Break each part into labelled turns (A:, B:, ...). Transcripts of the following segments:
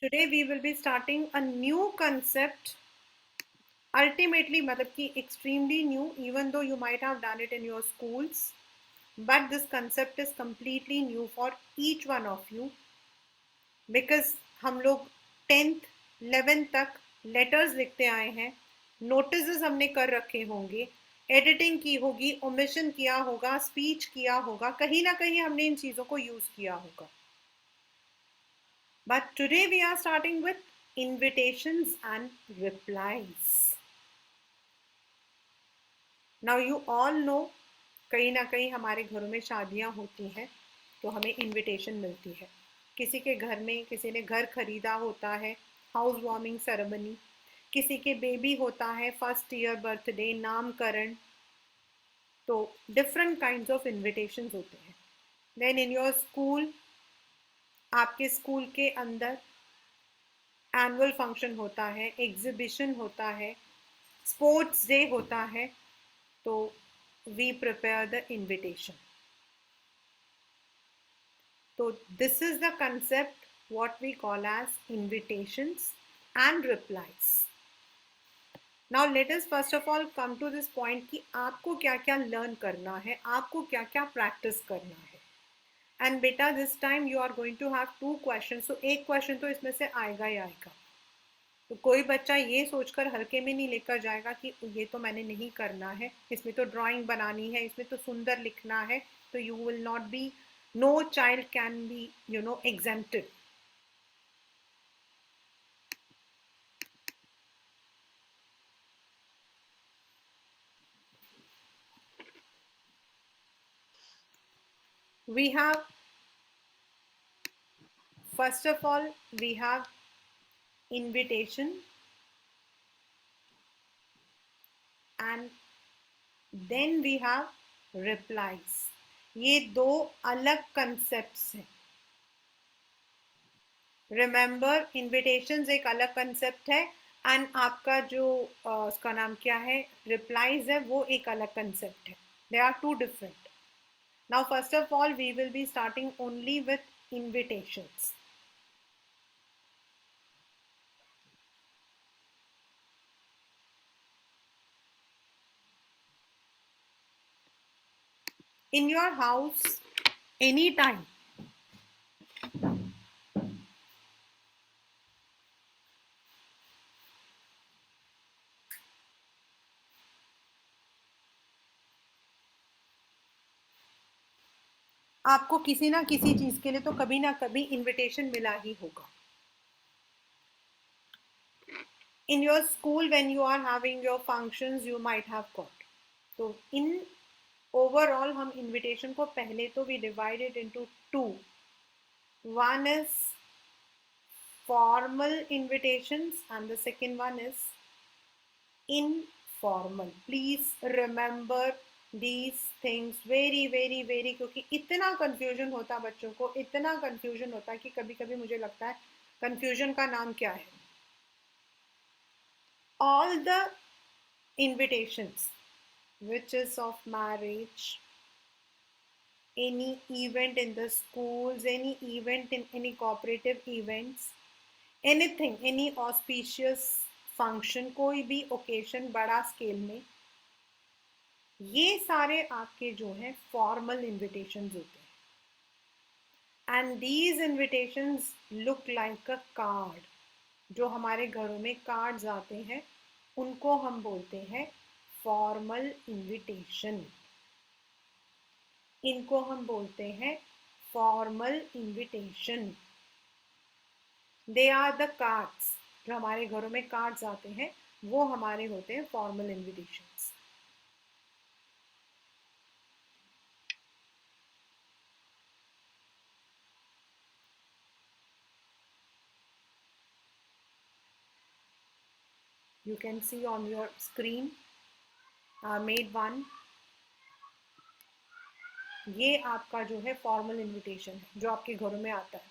A: Today we will be starting a new concept. Ultimately, मतलब कि extremely new, even though you might have done it in your schools, but this concept is completely new for each one of you because हम लोग 10th 11th तक letters लिखते आए हैं, notice हमने कर रखे होंगे, एडिटिंग की होगी, ओमिशन किया होगा, स्पीच किया होगा, कहीं ना कहीं हमने इन चीज़ों को यूज़ किया होगा. But today we are starting with invitations and replies. Now you all know, कहीं ना कहीं हमारे घरों में शादियां होती हैं तो हमें इनविटेशन मिलती है. किसी के घर में किसी ने घर खरीदा होता है, हाउस वार्मिंग सेरेमनी, किसी के बेबी होता है, फर्स्ट ईयर बर्थडे, नामकरण, तो डिफरेंट काइंड्स ऑफ इनविटेशंस होते हैं. देन इन योर स्कूल, आपके स्कूल के अंदर एनुअल फंक्शन होता है, एग्जीबिशन होता है, स्पोर्ट्स डे होता है, तो वी प्रिपेयर द इनविटेशन. तो this is the concept what we call as invitations and replies. Now let us first of all come to this point कि आपको क्या क्या लर्न करना है, आपको क्या क्या प्रैक्टिस करना है. एंड बेटा this time you are going to have 2 question, so एक क्वेश्चन तो इसमें से आएगा ही आएगा. तो कोई बच्चा ये सोचकर हल्के में नहीं लेकर जाएगा कि ये तो मैंने नहीं करना है, इसमें तो ड्राइंग बनानी है, इसमें तो सुंदर लिखना है, तो you will not be, no child can be exempted. We have, first of all, we have invitation and then we have replies. ये दो अलग कंसेप्ट्स हैं. रिमेंबर, इन्विटेशंस एक अलग कंसेप्ट है एंड आपका जो उसका नाम क्या है, रिप्लाईज है, वो एक अलग कंसेप्ट है. They are two different. Now first of all we will be starting only with invitations. in your house anytime आपको किसी ना किसी चीज के लिए तो कभी ना कभी इनविटेशन मिला ही होगा. in your school when you are having your functions you might have got. तो in overall हम invitation को पहले तो we divide it into two. One is formal invitations and the second one is informal. Please remember these things very very very, क्योंकि इतना confusion होता है बच्चों को, इतना confusion होता है कि कभी कभी मुझे लगता है confusion का नाम क्या है. All the invitations which is of marriage, any event in the schools, any event in any cooperative events, anything, any auspicious function, कोई भी occasion बड़ा स्केल में, ये सारे आपके जो हैं फॉर्मल इनविटेशंस होते हैं. And these invitations look like a card. जो हमारे घरों में कार्ड्स आते हैं उनको हम बोलते हैं फॉर्मल इनविटेशन. इनको हम बोलते हैं formal invitation. They are the cards. जो हमारे घरों में कार्ड्स आते हैं वो हमारे होते हैं formal invitations. You can see on your screen, made one. ये आपका जो है फॉर्मल इनविटेशन है जो आपके घरों में आता है.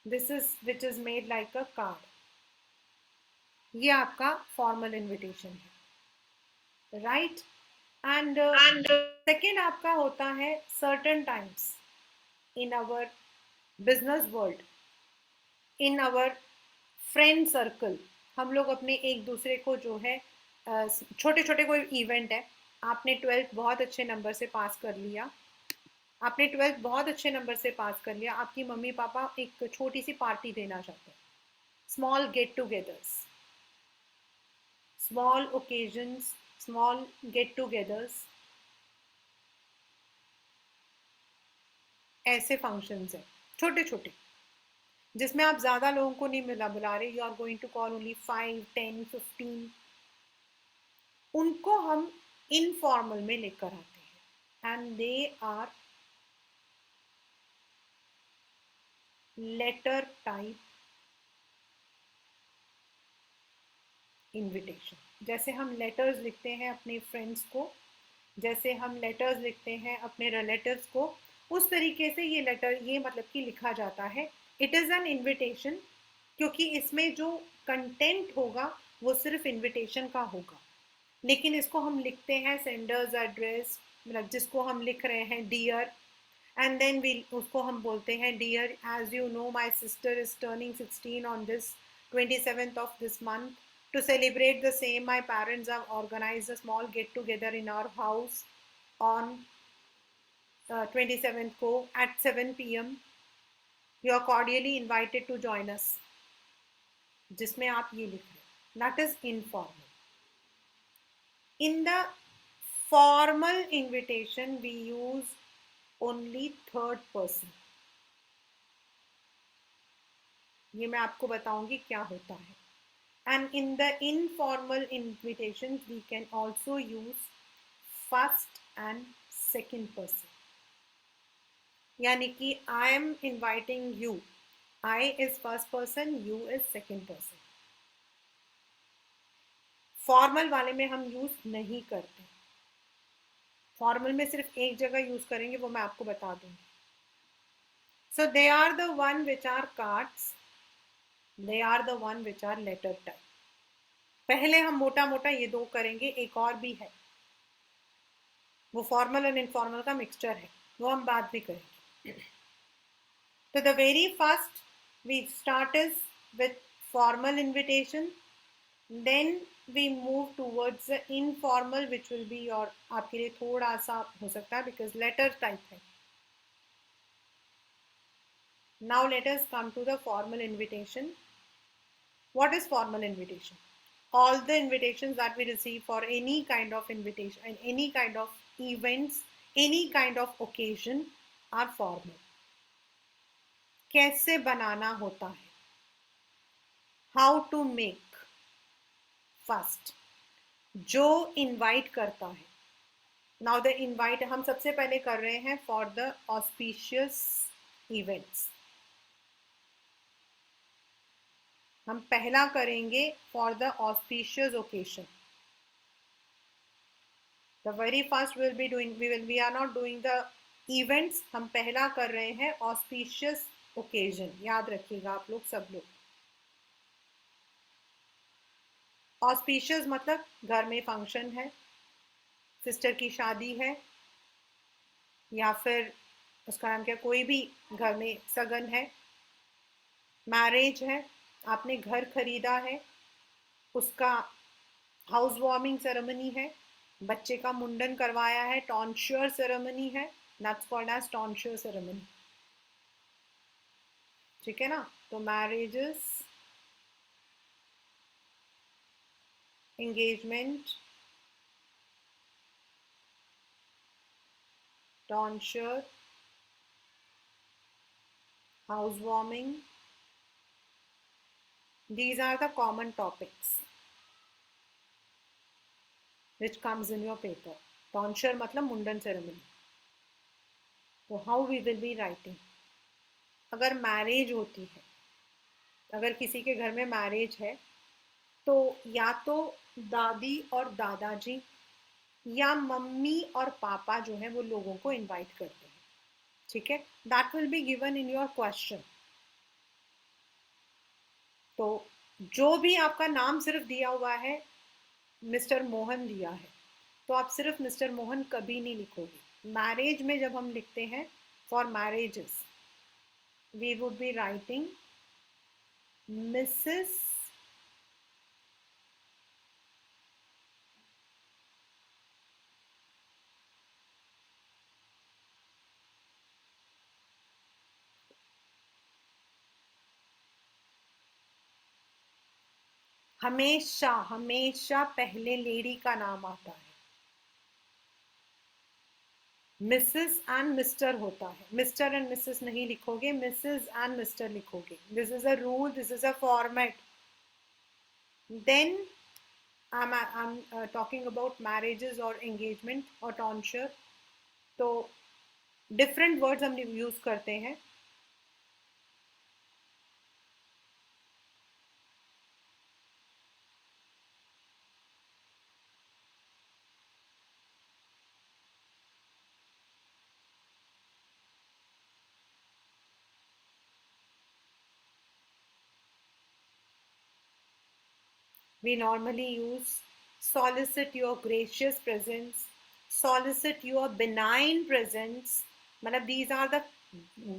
A: This is which is made like a card. ये आपका फॉर्मल इनविटेशन है, राइट. एंड सेकेंड आपका होता है certain times in our business world. In our friend circle हम लोग अपने एक दूसरे को जो है छोटे छोटे कोई इवेंट है, आपने 12th बहुत अच्छे नंबर से पास कर लिया, आपने 12th बहुत अच्छे नंबर से पास कर लिया, आपकी मम्मी पापा एक छोटी सी पार्टी देना चाहते हैं, small get togethers, small occasions, small get togethers, ऐसे फंक्शंस हैं छोटे छोटे जिसमें आप ज़्यादा लोगों को नहीं मिला बुला रहे, you are going to call only 5, 10, 15, उनको हम इनफॉर्मल में लेकर आते हैं and they are letter type invitation. जैसे हम लेटर्स लिखते हैं अपने फ्रेंड्स को, जैसे हम लेटर्स लिखते हैं अपने रिलेटिव्स को, उस तरीके से ये लेटर, ये मतलब कि लिखा जाता है। इट इज़ एन इनविटेशन, क्योंकि इसमें जो कंटेंट होगा वो सिर्फ इनविटेशन का होगा, लेकिन इसको हम लिखते हैं सेंडर्स एड्रेस, मतलब जिसको हम लिख रहे हैं डियर, एंड देन वी उसको हम बोलते हैं dear as you know my sister is turning 16 on this 27th of this month, to celebrate the same my parents have organized a small get together in our house on 27th को at 7 p.m. you are cordially invited to join us, जिसमें आप ये लिख रहे हैं, that is informal. In the formal invitation we use only third person. ये मैं आपको बताऊंगी क्या होता है. And in the informal invitations we can also use first and second person. यानी कि I am inviting you, I is first person, you is second person. Formal वाले में हम यूज नहीं करते, फॉर्मल में सिर्फ एक जगह यूज करेंगे, वो मैं आपको बता दूंगी. So they are the one which are cards, they are the one which are letter type. पहले हम मोटा मोटा ये दो करेंगे, एक और भी है, वो फॉर्मल एंड इनफॉर्मल का मिक्सचर है, वो हम बाद में करेंगे. तो the very first we start is with formal invitation, then we move towards the informal which will be your, आपके लिए थोड़ा सा हो सकता है because letter type है. Now let us come to the formal invitation. What is formal invitation? All the invitations that we receive for any kind of invitation and any kind of events, any kind of occasion are formal. कैसे बनाना होता है, how to make. First, जो invite करता है, now the invite हम सबसे पहले कर रहे हैं फॉर द ऑस्पिशियस इवेंट्स. हम पहला करेंगे for the auspicious occasion. The very first will be doing, we are not doing the events, हम पहला कर रहे हैं ऑस्पिशियस ओकेजन. याद रखिएगा आप लोग, सब लोग. ऑस्पिशियस मतलब घर में फंक्शन है, सिस्टर की शादी है, या फिर उसका नाम क्या, कोई भी घर में सगन है, मैरिज है, आपने घर खरीदा है, उसका हाउस वार्मिंग सेरेमनी है, बच्चे का मुंडन करवाया है, टॉन्श्योर सेरेमनी है, दैट्स कॉल्ड एज टॉन्श्योर सेरेमनी. ठीक है ना. तो marriages, engagement, tonsure, housewarming, these are the common topics which comes in your paper. Tonsure मतलब मुंडन सेरेमनी. तो how we will be writing. अगर मैरिज होती है, अगर किसी के घर में मैरिज है, तो या तो दादी और दादाजी या मम्मी और पापा जो है वो लोगों को इनवाइट करते हैं. ठीक है, that will be given in your question. तो जो भी आपका नाम सिर्फ दिया हुआ है, मिस्टर मोहन दिया है, तो आप सिर्फ मिस्टर मोहन कभी नहीं लिखोगे. मैरिज में जब हम लिखते हैं for marriages, we would be writing Mrs, हमेशा हमेशा पहले लेडी का नाम आता है। मिसेस एंड मिस्टर होता है, मिस्टर एंड मिसेस नहीं लिखोगे, मिसेस एंड मिस्टर लिखोगे। This is a rule, this is a format. Then I'm talking about marriages or engagement or tonsure, तो डिफरेंट वर्ड्स हम यूज करते हैं। We normally use solicit your gracious presence, solicit your benign presence. मतलब these are the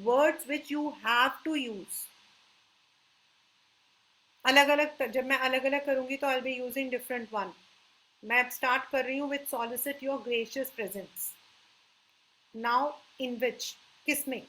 A: words which you have to use. अलग अलग, जब मैं अलग अलग करूंगी तो I'll be using different one. मैं अब स्टार्ट कर रही हूँ with solicit your gracious presence. Now in which, किसमें?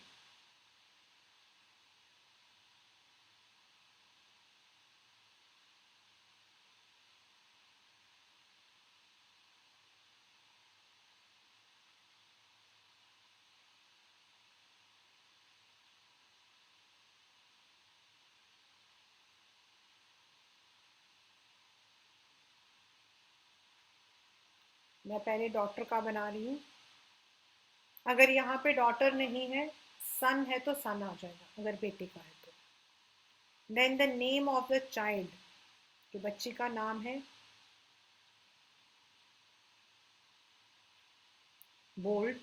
A: मैं पहले डॉटर का बना रही हूँ। अगर यहाँ पे डॉटर नहीं है, सन है तो सन आ जाएगा, अगर बेटे का है तो। Then the name of the child, जो बच्ची का नाम है, बोल्ड।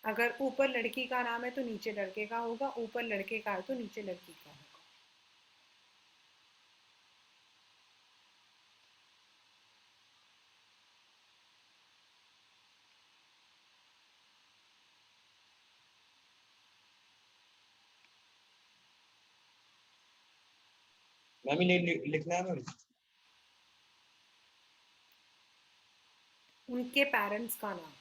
A: अगर ऊपर लड़की का नाम है तो नीचे लड़के का होगा, ऊपर लड़के का है तो नीचे लड़की का होगा।
B: मैम नहीं लिखना है मैम।
A: उनके पेरेंट्स का नाम।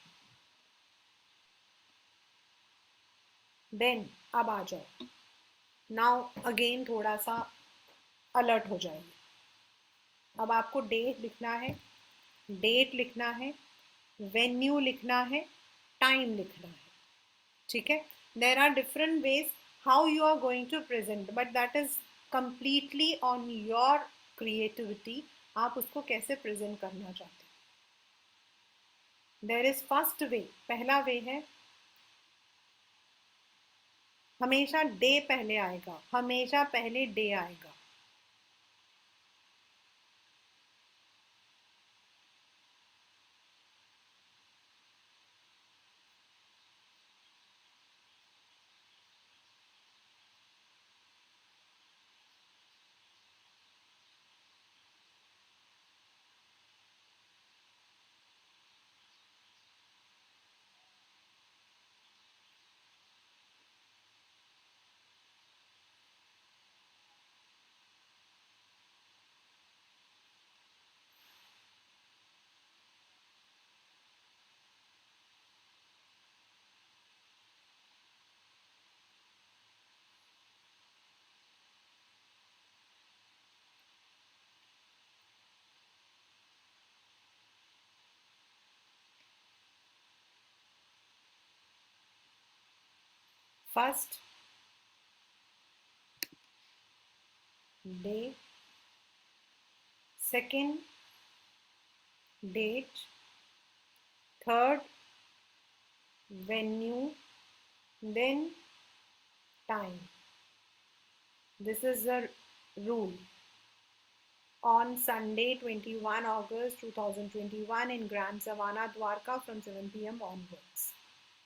A: देन अब आ जाओ, नाउ अगेन थोड़ा सा अलर्ट हो जाएगी। अब आपको डेट लिखना है, डेट लिखना है, वेन्यू लिखना है, टाइम लिखना है। ठीक है? There are different ways how you are going to present, but that is completely on your creativity. आप उसको कैसे प्रेजेंट करना चाहते हैं। देर इज फर्स्ट वे, पहला वे है हमेशा डे पहले आएगा, हमेशा पहले डे आएगा। First day, second date, third venue, then time. This is the rule on Sunday 21 August 2021 in Grand Savannah Dwarka from 7 PM onwards.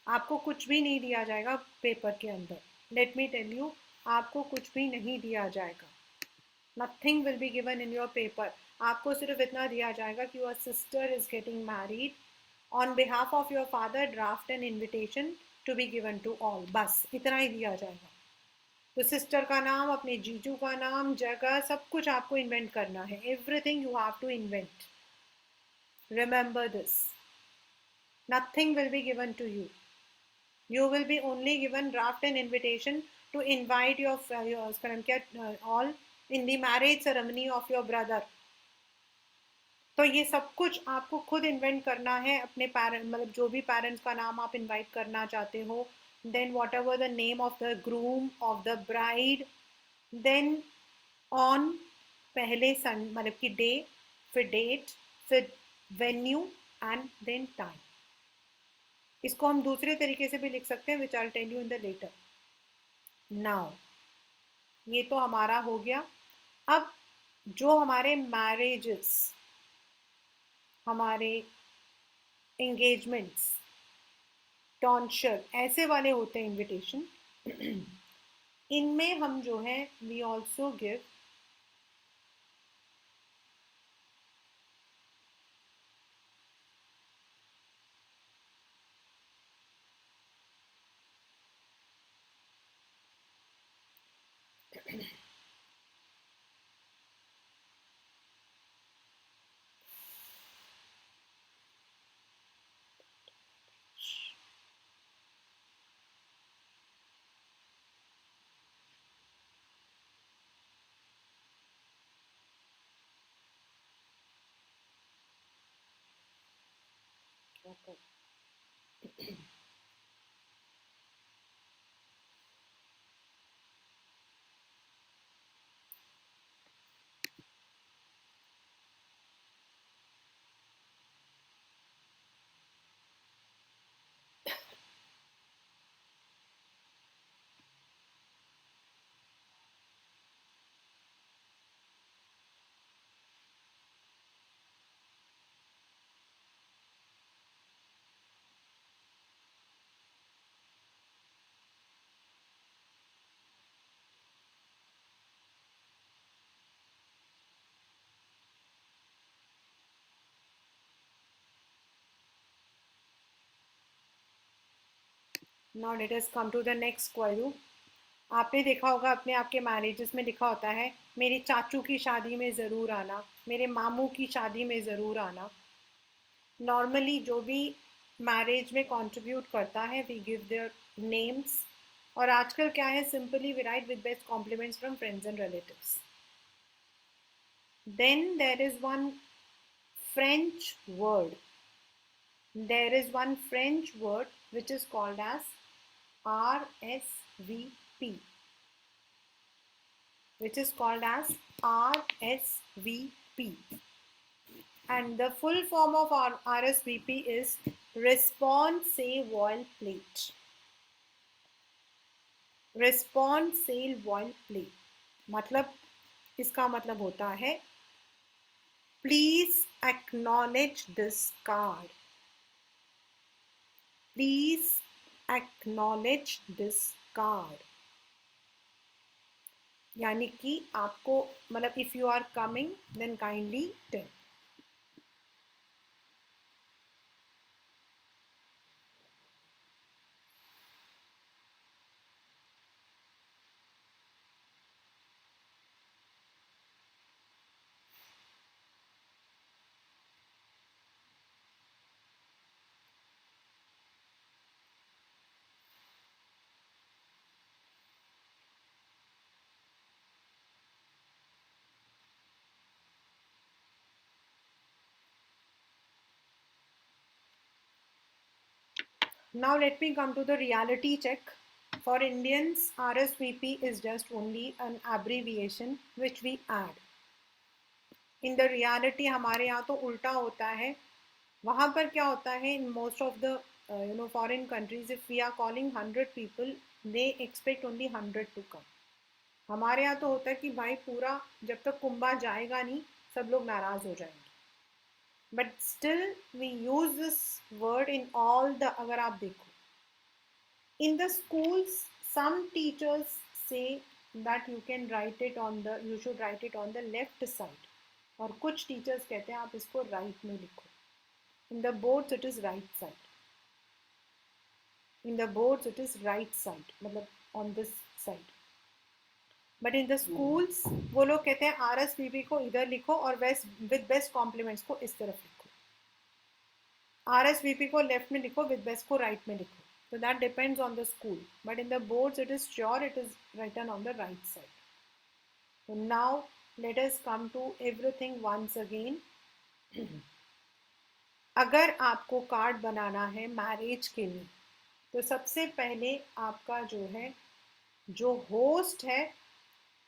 A: आपको कुछ भी नहीं दिया जाएगा पेपर के अंदर। लेट मी टेल यू, आपको कुछ भी नहीं दिया जाएगा। Nothing will be given in your paper. आपको सिर्फ इतना दिया जाएगा कि your sister is getting married. On behalf of your father, draft an invitation to be given to all. बस इतना ही दिया जाएगा. तो सिस्टर का नाम, अपने जीजू का नाम, जगह, सब कुछ आपको इन्वेंट करना है. Everything you have to invent. Remember this. Nothing will be given to you. You will be only given draft an invitation to invite your all in the marriage ceremony of your brother. तो ये सब कुछ आपको खुद invent करना है. अपने parent मतलब जो भी पेरेंट्स का नाम आप इनवाइट करना चाहते हो. Then whatever the name of the groom, of the bride, then on पहले सन मतलब कि डे, फिर डेट, फिर वेन्यू एंड देन टाइम. इसको हम दूसरे तरीके से भी लिख सकते हैं, which I tell you in the letter. Now ये तो हमारा हो गया. अब जो हमारे मैरिजेस, हमारे एंगेजमेंट्स, टॉन्चर ऐसे वाले होते हैं इनविटेशन, इनमें हम जो है we also give now let us come to the next query. आपने देखा होगा अपने आपके मैरिजेस में लिखा होता है मेरे चाचू की शादी में ज़रूर आना, मेरे मामू की शादी में ज़रूर आना. नॉर्मली जो भी मैरिज में कंट्रीब्यूट करता है वी गिव देयर नेम्स. और आजकल क्या है, simply we write with best compliments from friends and relatives. Then there is one French word. There is one French word which is called as RSVP, which is called as RSVP, and the full form of our RSVP is Respond Say Voile Plate. Respond Say Voile Plate मतलब इसका मतलब होता है Please acknowledge this card. Please acknowledge this card. यानी कि आपको मतलब if you are coming then kindly tell. Now let me come to the reality check. For Indians, RSVP is just only an abbreviation which we add. In the reality हमारे यहाँ तो उल्टा होता है. वहाँ पर क्या होता है, in most of the foreign countries, if we are calling 100 people, they expect only 100 to come. हमारे यहाँ तो होता है कि भाई पूरा जब तक कुंभा जाएगा नहीं सब लोग नाराज हो जाएंगे. But still we use this word in all the, अगर आप देखो in the schools some teachers say that you can write it on the, you should write it on the left side. और कुछ टीचर्स कहते हैं आप इसको right में लिखो. In the boards it is right side. In the boards it is right side, मतलब on this side. But in the schools वो लोग कहते हैं RSVP को इधर लिखो और with best compliments को इस तरफ लिखो. RSVP को लेफ्ट में लिखो, with best को राइट में लिखो. So that depends on the school. But in the boards it is sure it is written on the right side. So now let us come to everything once again. अगर आपको card बनाना है marriage के लिए तो सबसे पहले आपका जो है, जो होस्ट है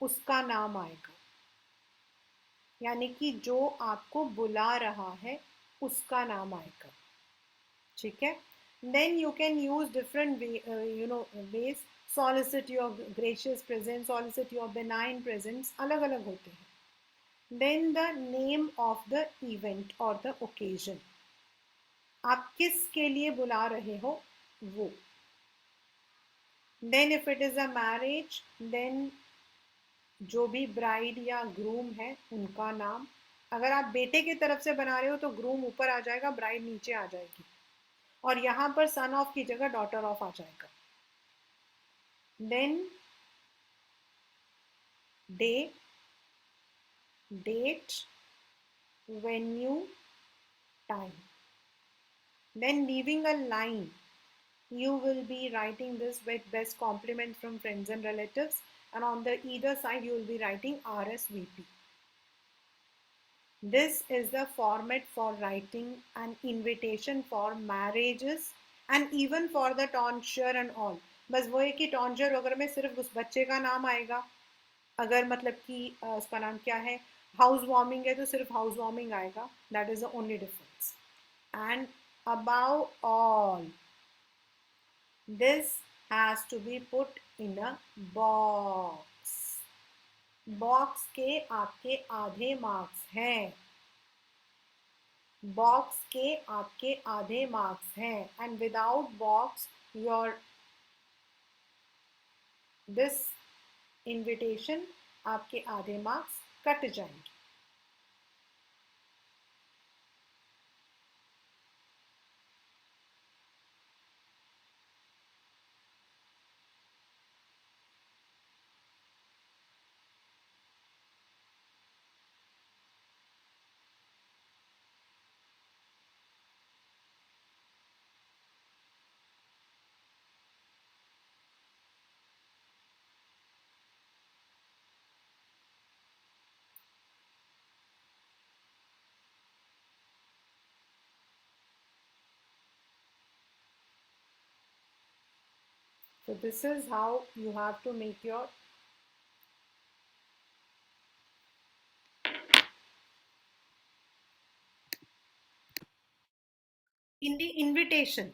A: उसका नाम आएगा, यानी कि जो आपको बुला रहा है उसका नाम आएगा. ठीक है. Then you can use different ways. Solicit your gracious presence, solicit your benign presence, अलग अलग होते हैं. Then the name of the event or the occasion, आप किसके लिए बुला रहे हो वो. Then if it is a marriage, then जो भी ब्राइड या ग्रूम है उनका नाम. अगर आप बेटे की तरफ से बना रहे हो तो ग्रूम ऊपर आ जाएगा, ब्राइड नीचे आ जाएगी, और यहाँ पर सन ऑफ की जगह डॉटर ऑफ आ जाएगा. Then day, date, venue, time. Then leaving a line, you will be writing this with best compliments from friends and relatives, and on the either side you will be writing RSVP. This is the format for writing an invitation for marriages and even for the tonsure and all. बस वो है कि टॉन्जर वगैरह में सिर्फ उस बच्चे का नाम आएगा. अगर मतलब कि उसका नाम क्या है, हाउस वार्मिंग है तो सिर्फ हाउस वार्मिंग आएगा. That is the only difference. And above all, this has to be put in a box. Box के आपके आधे मार्क्स हैं. बॉक्स के आपके आधे मार्क्स हैं. And without box your this invitation आपके आधे मार्क्स कट जाएंगे. So this is how you have to make your in the invitation.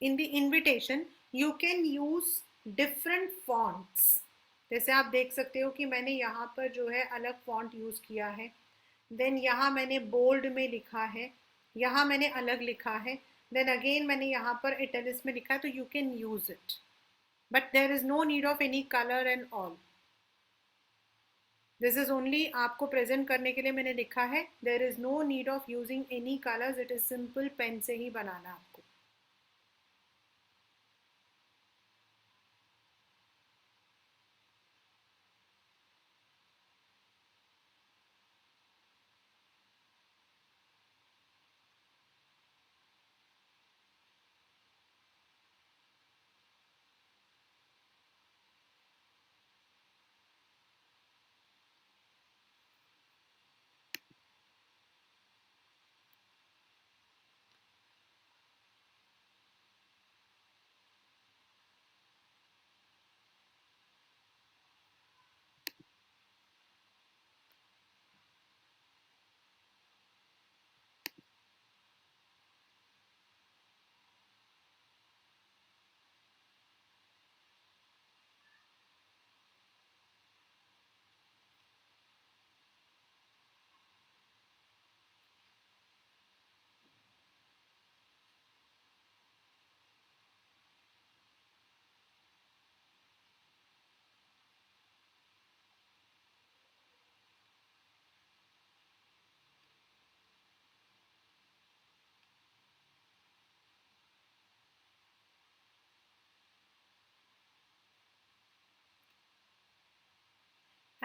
A: In the invitation you can use different fonts. जैसे आप देख सकते हो कि मैंने यहाँ पर जो है अलग फॉन्ट यूज किया है. देन यहाँ मैंने बोल्ड में लिखा है, यहाँ मैंने अलग लिखा है, देन अगेन मैंने यहाँ पर इटैलिक्स में लिखा है. तो you can use it, but there is no need of any colour and all. This is only आपको प्रेजेंट करने के लिए मैंने लिखा है. There is no need of using any colours. It is simple pen से ही बनाना आपको.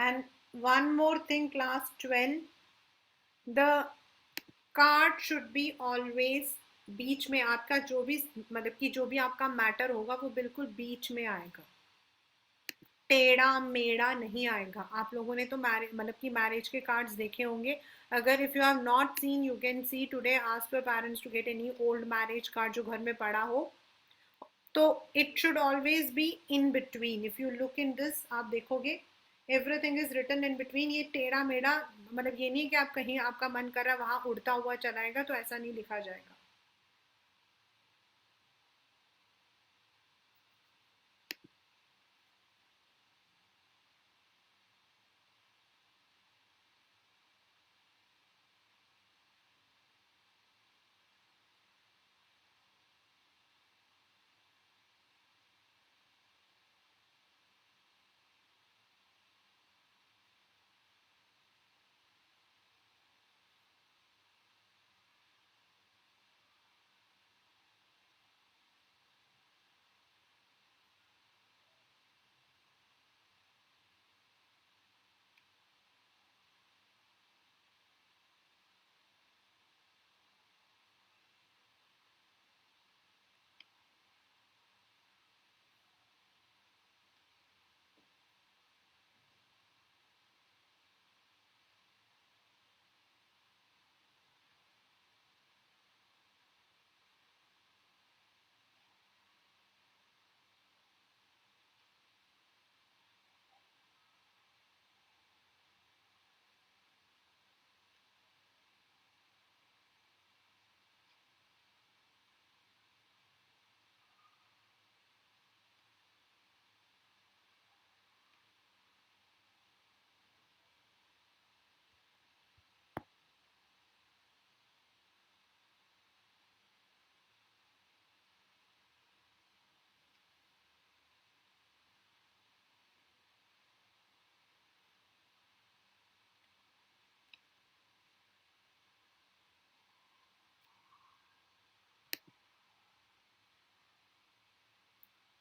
A: And one more thing, class 12, the card should be always बीच में, आपका जो भी मतलब कि जो भी आपका मैटर होगा वो बिल्कुल बीच में आएगा, टेढ़ा मेढ़ा नहीं आएगा। आप लोगों ने तो मैरिज मतलब कि मैरिज के कार्ड्स देखे होंगे। अगर if you have not seen, you can see today, ask your parents to get any old marriage card जो घर में पड़ा हो। तो it should always be in between. If you look in this, आप देखोगे everything is written in between. ये टेढ़ा मेढ़ा मतलब ये नहीं कि आप कहीं आपका मन कर रहा है वहां उड़ता हुआ चलाएगा, तो ऐसा नहीं लिखा जाएगा।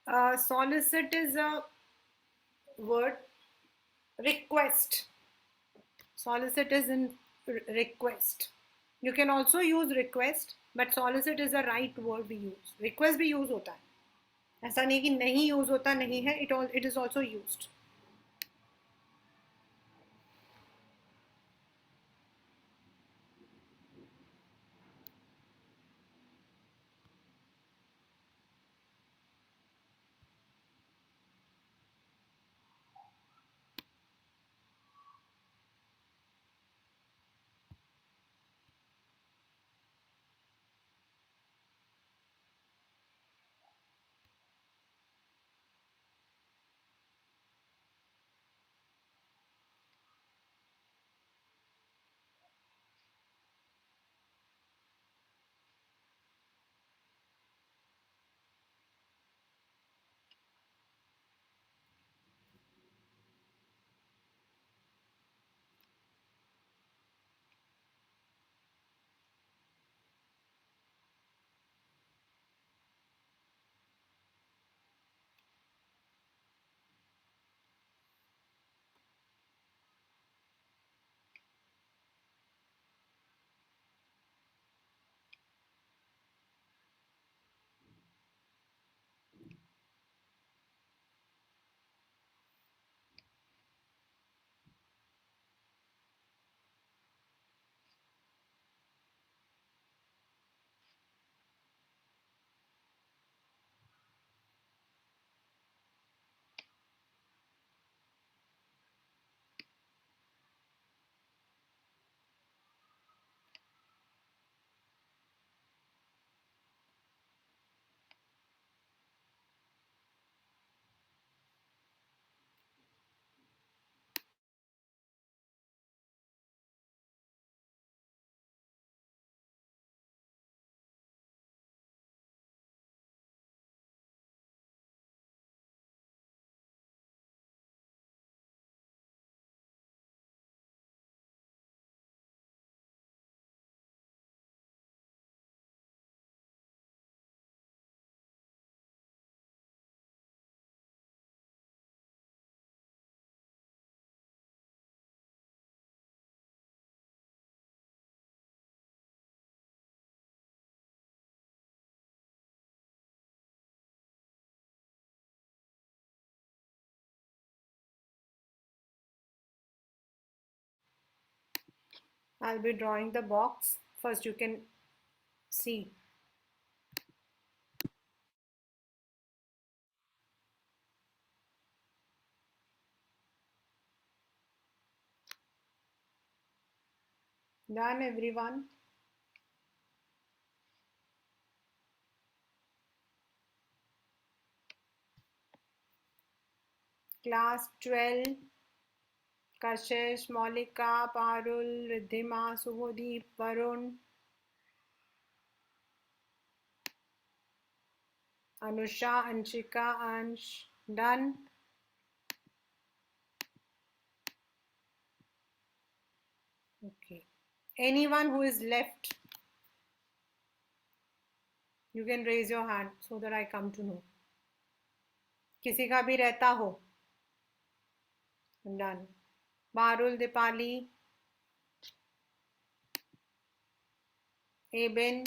A: Solicit is a word. Request. Solicit is in request. You can also use request, but solicit is the right word we use. Request भी use होता है, ऐसा नहीं कि नहीं use होता नहीं है, it is also used. I'll be drawing the box. First you can see. Done, everyone? Class 12, Kashish, Maulika, Parul, Riddhima, Subhodip, Varun, Anusha, Anshika, Ansh. Done? Okay. Anyone who is left, you can raise your hand so that I come to know. किसी का भी रहता हो. Done. Parul, Dipali, Eben,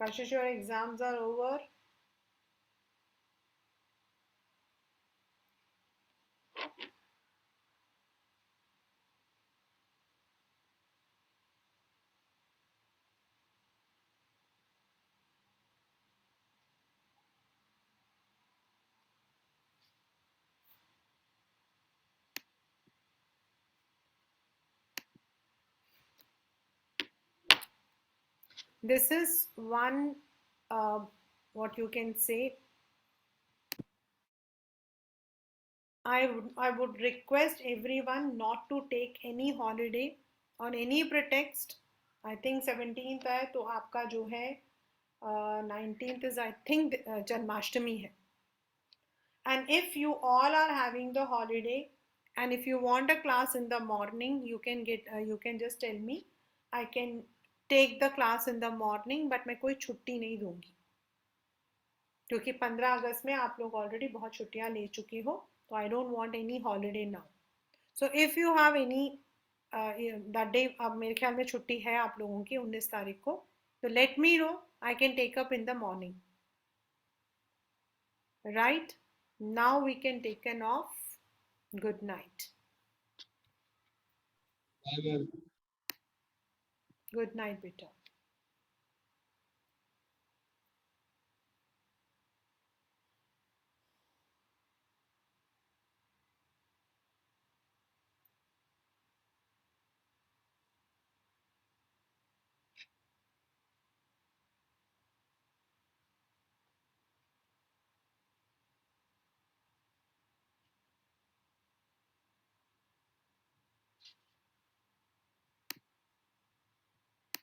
A: Kashish, your exams are over. This is one, what you can say, I would request everyone not to take any holiday on any pretext. I think 17th है तो आपका जो है 19th is I think Janmashtami है. And if you all are having the holiday and if you want a class in the morning, you can just tell me. I can take the class in the morning, but मैं कोई छुट्टी नहीं दूंगी क्योंकि 15 अगस्त में आप लोग already बहुत छुट्टियां ले चुकी हो, तो I don't want any holiday now. So if you have any that day, अब मेरे ख्याल में छुट्टी है आप लोगों की 19 तारीख को, तो let me know, I can take up in the morning. Right now we can take an off. Good night.
B: Bye, ma'am.
A: Good night बेटा.